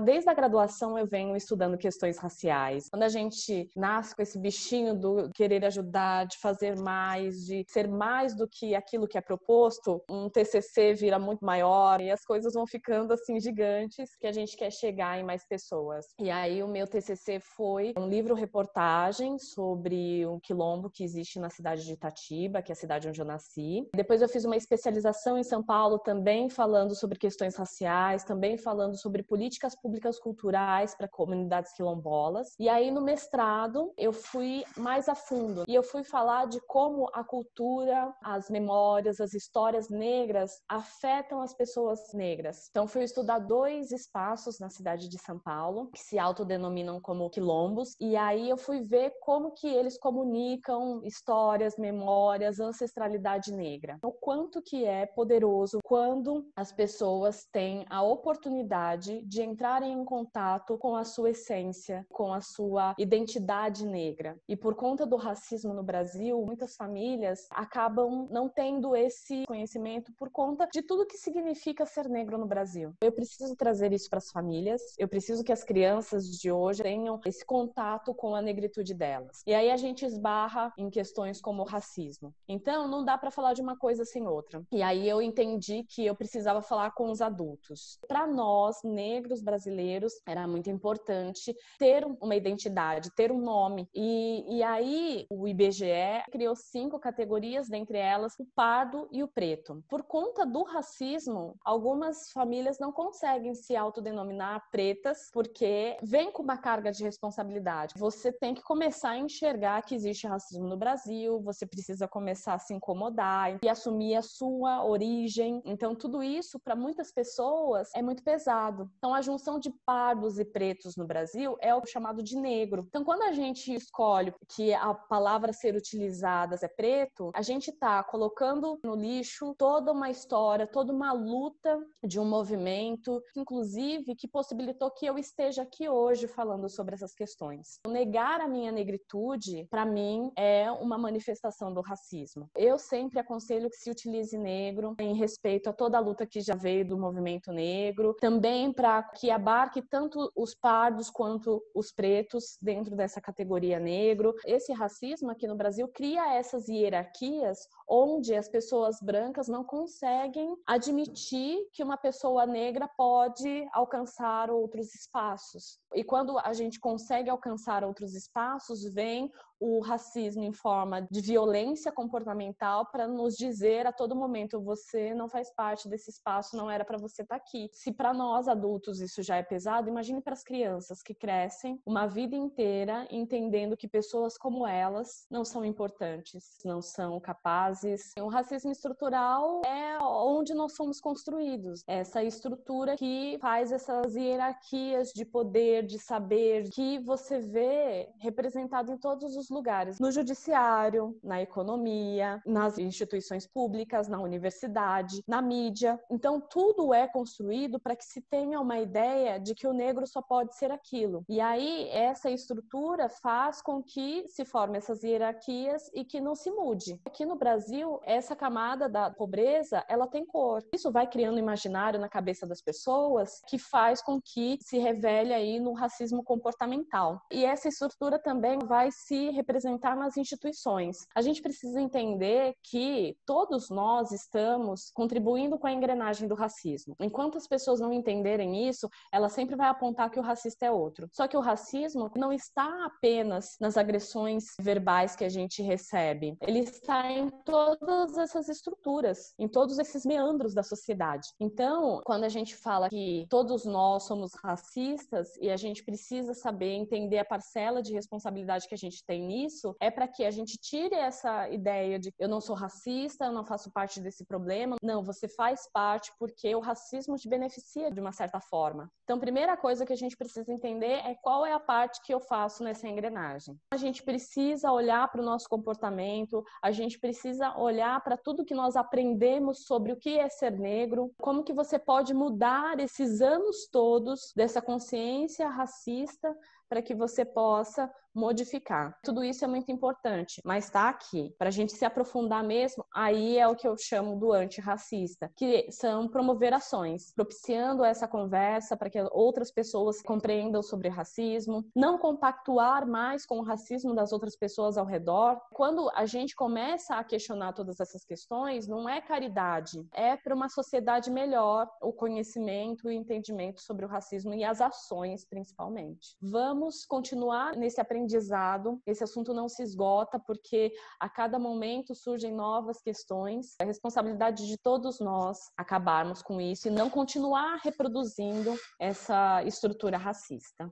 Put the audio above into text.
Desde a graduação eu venho estudando questões raciais. Quando a gente nasce com esse bichinho do querer ajudar, de fazer mais, de ser mais do que aquilo que é proposto, um TCC vira muito maior e as coisas vão ficando assim gigantes, que a gente quer chegar em mais pessoas. E aí o meu TCC foi um livro-reportagem sobre um quilombo que existe na cidade de Itatiba, que é a cidade onde eu nasci. Depois eu fiz uma especialização em São Paulo também falando sobre questões raciais, também falando sobre políticas públicas culturais para comunidades quilombolas. E aí no mestrado eu fui mais a fundo e eu fui falar de como a cultura, as memórias, as histórias negras afetam as pessoas negras. Então fui estudar 2 espaços na cidade de São Paulo que se autodenominam como quilombos, e aí eu fui ver como que eles comunicam histórias, memórias, ancestralidade negra. O quanto que é poderoso quando as pessoas têm a oportunidade de entrarem em contato com a sua essência, com a sua identidade negra. E por conta do racismo no Brasil, muitas famílias acabam não tendo esse conhecimento por conta de tudo que significa ser negro no Brasil. Eu preciso trazer isso para as famílias, eu preciso que as crianças de hoje tenham esse contato com a negritude delas. E aí a gente esbarra em questões como o racismo. Então, não dá para falar de uma coisa sem outra. E aí eu entendi que eu precisava falar com os adultos. Para nós, negros brasileiros, era muito importante ter uma identidade, ter um nome. E aí o IBGE criou 5 categorias, dentre elas o pardo e o preto. Por conta do racismo, algumas famílias não conseguem se autodenominar pretas porque vem com uma carga de responsabilidade. Você tem que começar a enxergar que existe racismo no Brasil, você precisa começar a se incomodar e assumir a sua origem. Então, tudo isso, para muitas pessoas, é muito pesado. Então, a junção de pardos e pretos no Brasil é o chamado de negro. Então, quando a gente escolhe que a palavra a ser utilizada é preto, a gente está colocando no lixo toda uma história, toda uma luta de um movimento, inclusive, que possibilitou que eu esteja aqui hoje falando sobre essas questões. Negar a minha negritude, para mim, é uma manifestação do racismo. Eu sempre aconselho que se utilize negro em respeito a toda a luta que já veio do movimento negro, também para que abarque tanto os pardos quanto os pretos dentro dessa categoria negro. Esse racismo aqui no Brasil cria essas hierarquias onde as pessoas brancas não conseguem admitir que uma pessoa negra pode alcançar outros espaços. E quando a gente consegue alcançar outros espaços, vem o racismo em forma de violência comportamental para nos dizer a todo momento: você não faz parte desse espaço, não era para você estar aqui. Se para nós adultos isso já é pesado, imagine para as crianças que crescem uma vida inteira entendendo que pessoas como elas não são importantes, não são capazes. O racismo estrutural é onde nós somos construídos, essa estrutura que faz essas hierarquias de poder, de saber, que você vê representado em todos os lugares, no judiciário, na economia, nas instituições públicas, na universidade, na mídia. Então, tudo é construído para que se tenha uma ideia de que o negro só pode ser aquilo. E aí, essa estrutura faz com que se formem essas hierarquias e que não se mude. Aqui no Brasil, essa camada da pobreza, ela tem cor. Isso vai criando um imaginário na cabeça das pessoas que faz com que se revele aí no racismo comportamental. E essa estrutura também vai se representar nas instituições. A gente precisa entender que todos nós estamos contribuindo com a engrenagem do racismo. Enquanto as pessoas não entenderem isso, ela sempre vai apontar que o racista é outro. Só que o racismo não está apenas nas agressões verbais que a gente recebe. Ele está em todas essas estruturas, em todos esses meandros da sociedade. Então, quando a gente fala que todos nós somos racistas e a gente precisa saber entender a parcela de responsabilidade que a gente tem nisso, é para que a gente tire essa ideia de eu não sou racista, eu não faço parte desse problema. Não, você faz parte porque o racismo te beneficia de uma certa forma. Então, a primeira coisa que a gente precisa entender é qual é a parte que eu faço nessa engrenagem. A gente precisa olhar para o nosso comportamento, a gente precisa olhar para tudo que nós aprendemos sobre o que é ser negro, como que você pode mudar esses anos todos dessa consciência racista para que você possa modificar. Tudo isso é muito importante, mas está aqui. Para a gente se aprofundar mesmo, aí é o que eu chamo do antirracista, que são promover ações, propiciando essa conversa para que outras pessoas compreendam sobre racismo, não compactuar mais com o racismo das outras pessoas ao redor. Quando a gente começa a questionar todas essas questões, não é caridade, é para uma sociedade melhor o conhecimento e o entendimento sobre o racismo e as ações, principalmente. Vamos continuar nesse aprendizado. Esse assunto não se esgota, porque a cada momento surgem novas questões. É responsabilidade de todos nós acabarmos com isso e não continuar reproduzindo essa estrutura racista.